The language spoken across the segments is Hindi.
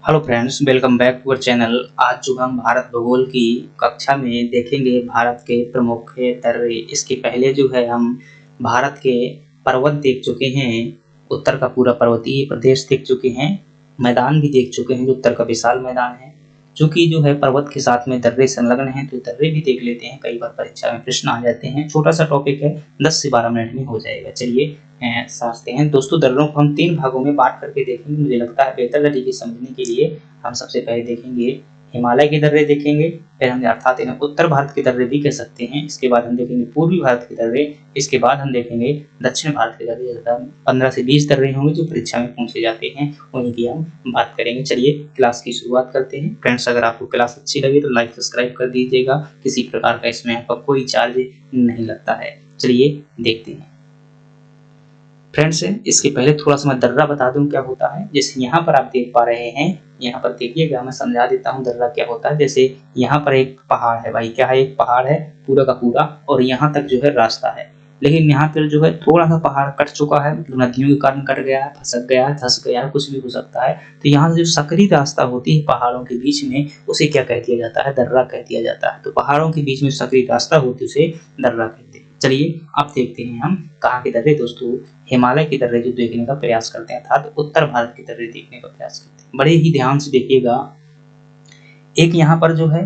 Hello friends, welcome back to our channel. आज जो हम भारत भूगोल की कक्षा में देखेंगे भारत के प्रमुख दर्रे। इसके पहले जो है हम भारत के पर्वत देख चुके हैं, उत्तर का पूरा पर्वतीय प्रदेश देख चुके हैं, मैदान भी देख चुके हैं जो उत्तर का विशाल मैदान है। चूंकि जो है पर्वत के साथ में दर्रे संलग्न हैं तो दर्रे भी देख लेते हैं, कई बार परीक्षा में प्रश्न आ जाते हैं। छोटा सा टॉपिक है, 10 से 12 मिनट में हो जाएगा। चलिए समझते हैं दोस्तों। दर्रों को हम 3 भागों में बांट करके देखेंगे। मुझे लगता है बेहतर तरीके से समझने के लिए हम सबसे पहले देखेंगे हिमालय के दर्रे देखेंगे, फिर हम अर्थात इन्हें उत्तर भारत के दर्रे भी कह सकते हैं। इसके बाद हम देखेंगे पूर्वी भारत के दर्रे, इसके बाद हम देखेंगे दक्षिण भारत के दर्रे। 15 से 20 दर्रे होंगे जो परीक्षा में पूछे जाते हैं, उन्हीं की हम बात करेंगे। चलिए क्लास की शुरुआत करते हैं। फ्रेंड्स, अगर आपको क्लास अच्छी लगे तो लाइक सब्सक्राइब कर दीजिएगा। किसी प्रकार का इसमें आपका कोई चार्ज नहीं लगता है। चलिए देखते हैं फ्रेंड्स। इसके पहले थोड़ा सा मैं दर्रा बता दूं क्या होता है। जैसे यहाँ पर आप देख पा रहे हैं, यहाँ पर देखिएगा, मैं समझा देता हूँ दर्रा क्या होता है। जैसे यहाँ पर एक पहाड़ है भाई, क्या है, एक पहाड़ है पूरा का पूरा, और यहाँ तक जो है रास्ता है। लेकिन यहाँ पर जो है थोड़ा सा पहाड़ कट चुका है, मतलब नदियों के कारण कट गया है, फसक गया है, धस गया है, कुछ भी हो सकता है। तो यहाँ से जो सकरी रास्ता होती है पहाड़ों के बीच में, उसे क्या कह दिया जाता है, दर्रा कह दिया जाता है। तो पहाड़ों के बीच में सकरी रास्ता होती है, उसे दर्रा कहते हैं। चलिए अब देखते हैं हम कहाँ के दर्रे। दोस्तों, हिमालय के दर्रे जो देखने का प्रयास करते हैं, अर्थात उत्तर भारत के दर्रे देखने का प्रयास करते हैं। बड़े ही ध्यान से देखिएगा। एक यहाँ पर जो है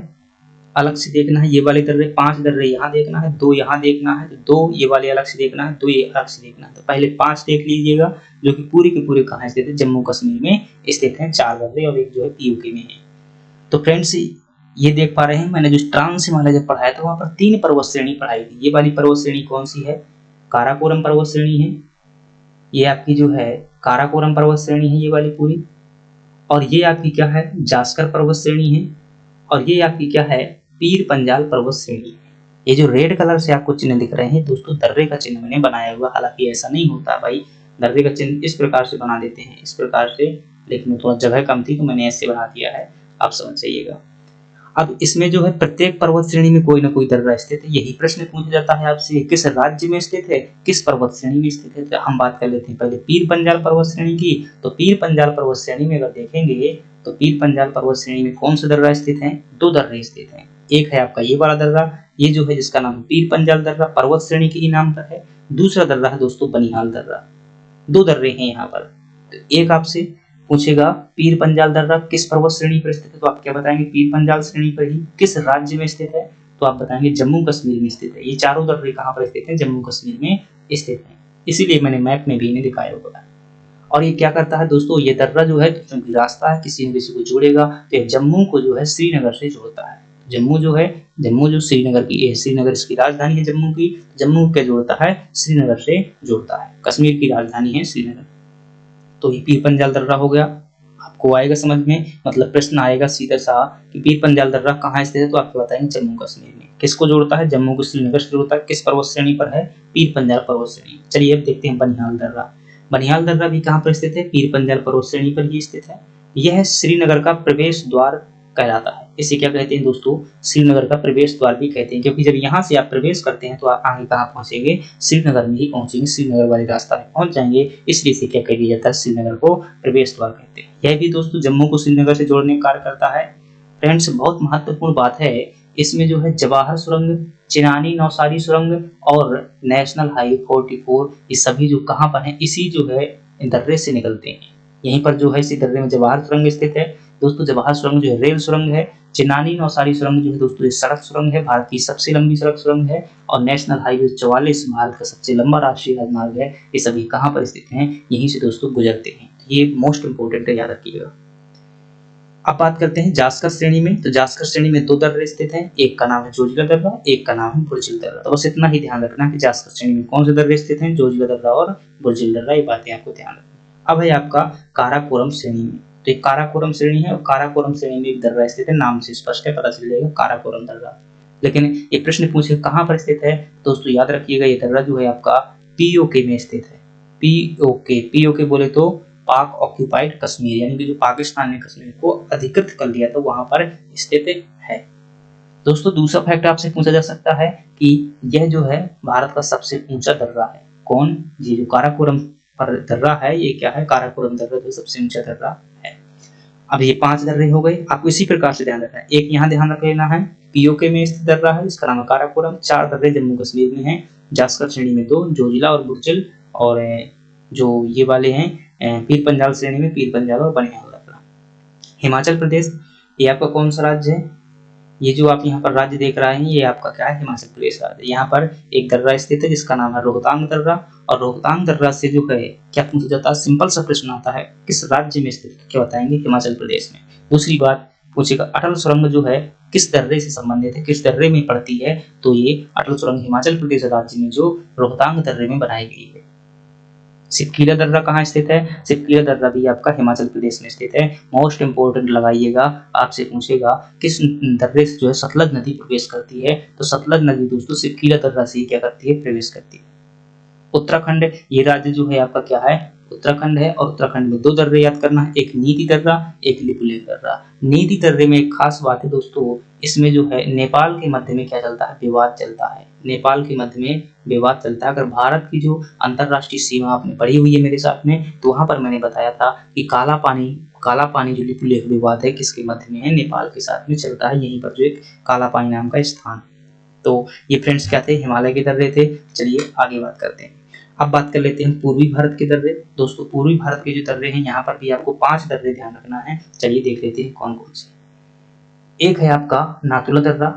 अलग से देखना है, ये वाले दर्रे 5 दर्रे यहाँ देखना है, 2 यहाँ देखना है, 2 ये वाले अलग से देखना है, 2 ये अलग से देखना है। तो पहले 5 देख लीजिएगा, जो कि पूरे के पूरे कहाँ स्थित है, जम्मू कश्मीर में स्थित है। 4 दर्रे और एक जो है पीओके में है। तो फ्रेंड्स, ये देख पा रहे हैं, मैंने जो ट्रांस हिमालय जब पढ़ाया था वहां पर 3 पर्वत श्रेणी पढ़ाई थी। ये वाली पर्वत श्रेणी कौन सी है, काराकोरम पर्वत श्रेणी है। ये आपकी जो है काराकोरम पर्वत श्रेणी है, ये वाली पूरी। और ये आपकी क्या है, जास्कर पर्वत श्रेणी है। और ये आपकी क्या है, पीर पंजाल पर्वत श्रेणी है। ये जो रेड कलर से आपको चिन्ह दिख रहे हैं दोस्तों, दर्रे का चिन्ह मैंने बनाया हुआ। हालांकि ऐसा नहीं होता भाई, दर्रे का चिन्ह इस प्रकार से बना देते हैं, इस प्रकार से, लेकिन थोड़ा जगह कम थी तो मैंने ऐसे बना दिया है, आप समझ जाइएगा। अब इसमें जो है प्रत्येक पर्वत श्रेणी में कोई ना कोई दर्रा स्थित है। यही प्रश्न पूछा जाता है आपसे, किस राज्य में स्थित है, किस पर्वत श्रेणी में स्थित है। तो हम बात कर लेते हैं पहले पीर पंजाल पर्वत श्रेणी की। तो पीर पंजाल पर्वत श्रेणी में अगर देखेंगे तो पीर पंजाल पर्वत श्रेणी में कौन सा दर्रा स्थित है, 2 दर्रे स्थित हैं। एक है आपका ये वाला दर्रा, ये जो है जिसका नाम पीर पंजाल दर्रा, पर्वत श्रेणी के ही नाम पर है। दूसरा दर्रा है दोस्तों बनिहाल दर्रा। 2 दर्रे हैं यहाँ पर। तो एक आपसे पूछेगा पीर पंजाल दर्रा किस पर्वत श्रेणी पर स्थित है, तो आप क्या बताएंगे, पीर पंजाल श्रेणी पर ही। किस राज्य में स्थित है, तो आप बताएंगे जम्मू कश्मीर में स्थित है। ये चारों दर्रे कहाँ पर स्थित है, जम्मू कश्मीर में स्थित है। इसीलिए मैंने मैप में भी इन्हें दिखाया हुआ है। और ये क्या करता है दोस्तों, ये दर्रा जो है क्योंकि रास्ता है, किसी न किसी को जोड़ेगा, तो ये जम्मू को जो है श्रीनगर से जोड़ता है। जम्मू जो है, जम्मू जो श्रीनगर की, श्रीनगर इसकी राजधानी है जम्मू की। जम्मू क्या जोड़ता है, श्रीनगर से जोड़ता है। कश्मीर की राजधानी है श्रीनगर। तो ये पीर पंजाल दर्रा हो गया, आपको आएगा समझ में, मतलब प्रश्न आएगा सीधा सा कि पीर पंजाल दर्रा कहाँ स्थित है, तो आपको बताएंगे जम्मू कश्मीर में। किसको जोड़ता है, जम्मू को श्रीनगर से जोड़ता है। किस पर्वत श्रेणी पर है, पीर पंजाल पर्वत श्रेणी। चलिए अब देखते हैं बनिहाल दर्रा। बनिहाल दर्रा भी कहाँ पर स्थित है, पीर पंजाल पर्वत श्रेणी पर ही स्थित है। यह श्रीनगर का प्रवेश द्वार कहलाता है। इसे क्या कहते हैं दोस्तों, श्रीनगर का प्रवेश द्वार भी कहते हैं, क्योंकि जब यहाँ से आप प्रवेश करते हैं तो आप आगे कहाँ पहुंचेंगे, श्रीनगर में ही पहुंचेंगे, श्रीनगर वाले रास्ता में पहुंच जाएंगे। इसलिए इसे क्या कह दिया जाता है, श्रीनगर को प्रवेश द्वार कहते हैं। यह भी दोस्तों जम्मू को श्रीनगर से जोड़ने का कार्य करता है। फ्रेंड्स, बहुत महत्वपूर्ण बात है, इसमें जो है जवाहर सुरंग, चिनानी नौसारी सुरंग और नेशनल हाईवे 44, ये सभी जो कहाँ पर है, इसी जो है दर्रे से निकलते हैं। यहीं पर जो है इसी दर्रे में जवाहर सुरंग स्थित है दोस्तों। जवाहर सुरंग जो है रेल सुरंग है। चिनानी नौसारी सुरंग जो है दोस्तों ये सड़क सुरंग है, भारत की सबसे लंबी सड़क सुरंग है। और नेशनल हाईवे 44 भारत का सबसे लंबा राष्ट्रीय राजमार्ग है। ये सभी कहाँ पर स्थित हैं, यहीं से दोस्तों गुजरते हैं। ये मोस्ट इंपोर्टेंट है, याद रखिएगा। अब बात करते हैं जास्कर श्रेणी में। तो जास्कर श्रेणी में 2 दर्रे स्थित हैं, एक का नाम है जोजिला दर्रा, एक का नाम है बुर्जिल दर्रा। तो बस इतना ही ध्यान रखना कि जास्कर श्रेणी में कौन से दर्रे स्थित हैं, जोजिला दर्रा और बुर्जिल दर्रा, ये बातें आपको ध्यान रखनी। अब है आपका काराकोरम श्रेणी में। तो एक काराकोरम श्रेणी है और काराकोरम श्रेणी में एक दर्रा स्थित है, नाम से स्पष्ट है, पता चल जाएगा काराकोरम दर्रा। लेकिन एक प्रश्न पूछे कहाँ पर स्थित है, दोस्तों याद रखिएगा ये दर्रा जो है आपका पीओके में स्थित है। पीओके, पीओके बोले तो पाक ऑक्यूपाइड कश्मीर, यानी कि जो पाकिस्तान ने कश्मीर को अधिकृत कर लिया था वहां पर स्थित है। दोस्तों दूसरा फैक्ट आपसे पूछा जा सकता है कि यह जो है भारत का सबसे ऊंचा दर्रा है। कौन, ये जो काराकोरम पर दर्रा है, ये क्या है, काराकोरम दर्रा जो सबसे ऊंचा दर्रा है। अब ये 5 दर्रे हो गए, आपको इसी प्रकार से ध्यान रखना है। एक यहाँ ध्यान रख लेना है, पीओके में स्थित दर्रा है, इसका नाम है काराकोरम। 4 दर्रे जम्मू कश्मीर में हैं, जास्कर श्रेणी में 2, जोजिला और बुरचिल, और जो ये वाले हैं पीर पंजाल श्रेणी में पीर पंजाल और बनिहाल दर्रा। हिमाचल प्रदेश, ये आपका कौन सा राज्य है? ये जो आप यहाँ पर राज्य देख रहे हैं ये आपका क्या है? हिमाचल प्रदेश राज्य। यहाँ पर एक दर्रा स्थित है जिसका नाम है रोहतांग दर्रा, और रोहतांग दर्रा से जो है क्या पूछा जाता है? सिंपल सा प्रश्न आता है, किस राज्य में स्थित? क्या बताएंगे? हिमाचल प्रदेश में। दूसरी बात पूछेगा, अटल सुरंग जो है किस दर्रे से संबंधित है, किस दर्रे में पड़ती है? तो ये अटल सुरंग हिमाचल प्रदेश राज्य में जो रोहतांग दर्रे में बनाई गई है। सिपकीला दर्रा कहाँ स्थित है? सिपकीला दर्रा भी आपका हिमाचल प्रदेश में स्थित है। मोस्ट इंपोर्टेंट लगाइएगा, आपसे पूछेगा किस दर्रे से जो है सतलज नदी प्रवेश करती है? तो सतलज नदी दोस्तों सिपकीला दर्रा से क्या करती है? प्रवेश करती है। उत्तराखंड, ये राज्य जो है आपका क्या है? उत्तराखंड है, और उत्तराखंड में 2 दर्रे याद करना है, एक नीति दर्रा, एक लिपुलेख दर्रा। नीति दर्रे में एक खास बात है दोस्तों, इसमें जो है नेपाल के मध्य में क्या चलता है? विवाद चलता है। नेपाल के मध्य में विवाद चलता है। अगर भारत की जो अंतरराष्ट्रीय सीमा आपने पढ़ी हुई है मेरे साथ में, तो वहां पर मैंने बताया था कि काला पानी जो लिपुलेख विवाद है किसके मध्य में है? नेपाल के साथ में चलता है। यहीं पर जो एक काला पानी नाम का स्थान। तो ये फ्रेंड्स क्या थे? हिमालय के दर्रे थे। चलिए आगे बात करते हैं। अब बात कर लेते हैं पूर्वी भारत के दर्रे। दोस्तों पूर्वी भारत के जो दर्रे हैं यहाँ पर भी आपको 5 दर्रे ध्यान रखना है। चलिए देख लेते हैं कौन कौन से। एक है आपका नाथुला दर्रा।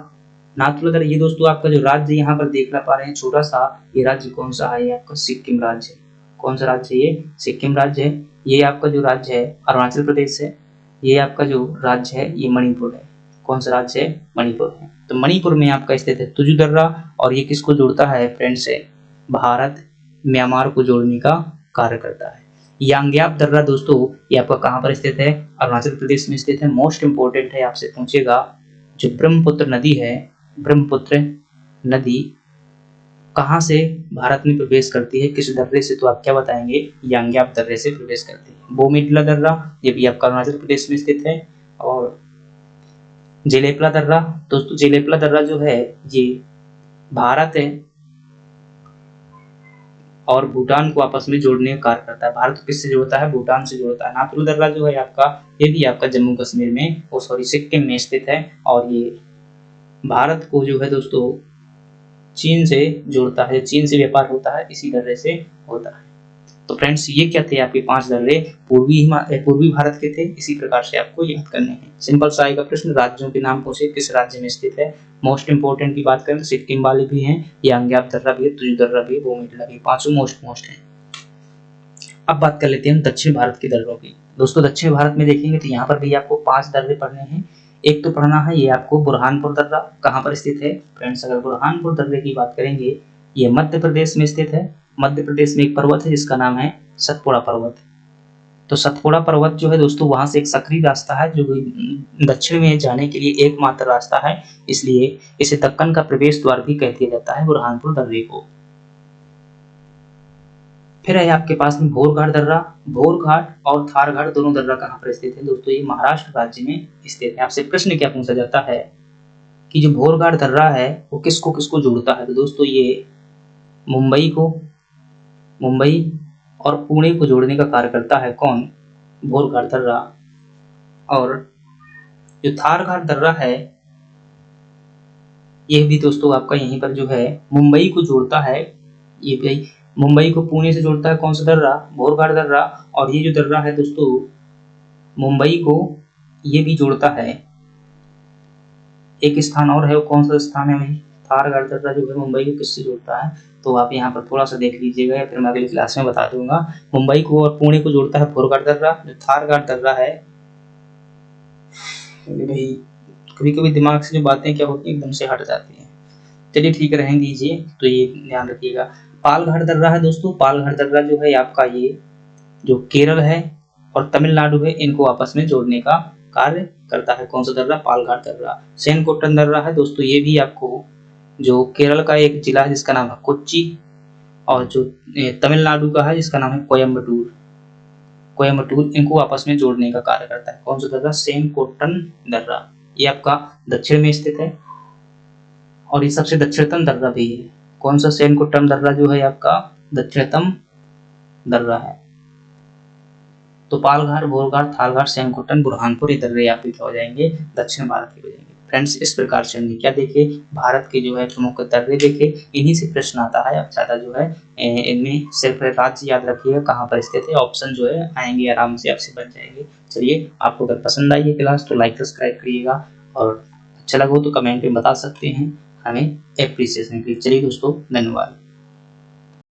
नाथुला दर्रा, ये दोस्तों आपका जो राज्य यहाँ पर देख पा रहे हैं छोटा सा, ये राज्य कौन सा है? ये आपका सिक्किम राज्य है। कौन सा राज्य है ये? सिक्किम राज्य है। ये आपका जो राज्य है अरुणाचल प्रदेश है। ये आपका जो राज्य है ये मणिपुर है। कौन सा राज्य है? मणिपुर है। तो मणिपुर में आपका स्थित है तुजु दर्रा, और ये किसको जोड़ता है फ्रेंड्स? है भारत म्यांमार को जोड़ने का कार्य करता है। यांग्याप दर्रा दोस्तों ये आपका कहाँ पर स्थित है? अरुणाचल प्रदेश में स्थित है। मोस्ट इंपोर्टेंट है, आपसे पूछेगा जो ब्रह्मपुत्र नदी है, ब्रह्मपुत्र नदी कहाँ से भारत में प्रवेश करती है? किस दर्रे से? तो आप क्या बताएंगे? यांग्याप दर्रे से प्रवेश करती है। बोमीडला दर्रा, ये भी आपका अरुणाचल प्रदेश में स्थित है। और जेलेपला दर्रा, दोस्तों जेलेपला दर्रा जो है ये भारत है और भूटान को आपस में जोड़ने का कार्य करता है। भारत किससे जोड़ता है? भूटान से जोड़ता है। नाथुला दर्रा जो है आपका, ये भी आपका जम्मू कश्मीर में सिक्किम में स्थित है, और ये भारत को जो है दोस्तों चीन से जोड़ता है। चीन से व्यापार होता है, इसी दर्रे से होता है। तो फ्रेंड्स ये क्या थे? आपके 5 दर्रे पूर्वी भारत के थे। इसी प्रकार से आपको याद करने हैं। सिंपल सा आएगा प्रश्न, राज्यों के नाम पूछे, किस राज्य में स्थित है। मोस्ट इंपोर्टेंट की बात करें, सिक्किम वाले भी हैं, यांग्याप दर्रा भी है, तुजु दर्रा भी है, बोमीडला भी, पांचों मोस्ट हैं। अब बात कर लेते हैं दक्षिण भारत के दर्रों की। दोस्तों दक्षिण भारत में देखेंगे तो यहाँ पर भी आपको 5 दर्रे पढ़ने हैं। एक तो पढ़ना है ये आपको बुरहानपुर दर्रा, कहाँ पर स्थित है फ्रेंड्स? अगर बुरहानपुर दर्रे की बात करेंगे, ये मध्य प्रदेश में स्थित है। मध्य प्रदेश में एक पर्वत है जिसका नाम है सतपुड़ा पर्वत। तो सतपुड़ा पर्वत जो है दोस्तों, वहां से एक सकरी रास्ता है जो दक्षिण में जाने के लिए एकमात्र रास्ता है, इसलिए इसे दक्कन का प्रवेश द्वार भी कह दिया जाता है बुरहानपुर दर्रे को। फिर है आपके पास में भोरघाट दर्रा। भोरघाट और थारघाट दोनों दर्रा कहाँ पर स्थित है दोस्तों? ये महाराष्ट्र राज्य में स्थित है। आपसे प्रश्न क्या पूछा जाता है कि जो भोरघाट दर्रा है वो किसको किसको जोड़ता है? तो दोस्तों ये मुंबई और पुणे को जोड़ने का कार्य करता है। कौन? भोरघाट दर्रा। और जो थारघाट दर्रा है ये भी दोस्तों आपका यहीं पर जो है मुंबई को जोड़ता है। ये भी मुंबई को पुणे से जोड़ता है। कौन सा दर्रा? भोरघाट दर्रा। और ये जो दर्रा है दोस्तों मुंबई को ये भी जोड़ता है। एक स्थान और है, वो कौन सा स्थान है भाई? थारघाट दर्रा जो है मुंबई को किससे जोड़ता है? तो आप यहाँ पर थोड़ा सा देख लीजिएगा, या फिर मैं अगली क्लास में बता दूंगा। मुंबई को और पुणे को जोड़ता है भोरघाट दर्रा। जो थारघाट दर्रा है भाई, कभी कभी दिमाग से जो बातें क्या होती है एकदम से हट जाती हैं। चलिए ठीक है, रहने दीजिए, तो ये ध्यान रखिएगा। पालघाट दर्रा है दोस्तों। पालघाट दर्रा जो है आपका ये जो केरल है और तमिलनाडु है इनको आपस में जोड़ने का कार्य करता है। कौन सा दर्रा? पालघाट दर्रा। सेनकोट्टन दर्रा है दोस्तों, ये भी आपको जो केरल का एक जिला है जिसका नाम है कोच्चि, और जो तमिलनाडु का है जिसका नाम है कोयम्बटूर, इनको आपस में जोड़ने का कार्य करता है। कौन सा दर्रा? सेनकोट्टन दर्रा। ये आपका दक्षिण में स्थित है और ये सबसे दक्षिणतम दर्रा भी है। कौन सा? सेनकोट्टम दर्रा जो है आपका दक्षिणतम दर्रा है। तो पालघर, बोरघाट, थारघाट, सेंकुटन, बुरहानपुर, ये दर्रे आपके क्या हो जाएंगे, दक्षिण भारत के हो जाएंगे। फ्रेंड्स, इस प्रकार से हमने क्या देखे, भारत के जो है प्रमुख दर्रे देखे। इन्हीं से प्रश्न आता है। अब ज़्यादा जो है इनमें सिर्फ राज्य याद रखिएगा कहाँ पर स्थित है, ऑप्शन जो है आएंगे आराम से आपसे बन जाएंगे। चलिए, आपको अगर पसंद आई है क्लास तो लाइक सब्सक्राइब करिएगा, और अच्छा लगा हो तो कमेंट में बता सकते हैं हमें एप्रिसिएशन के लिए। चलिए दोस्तों, धन्यवाद।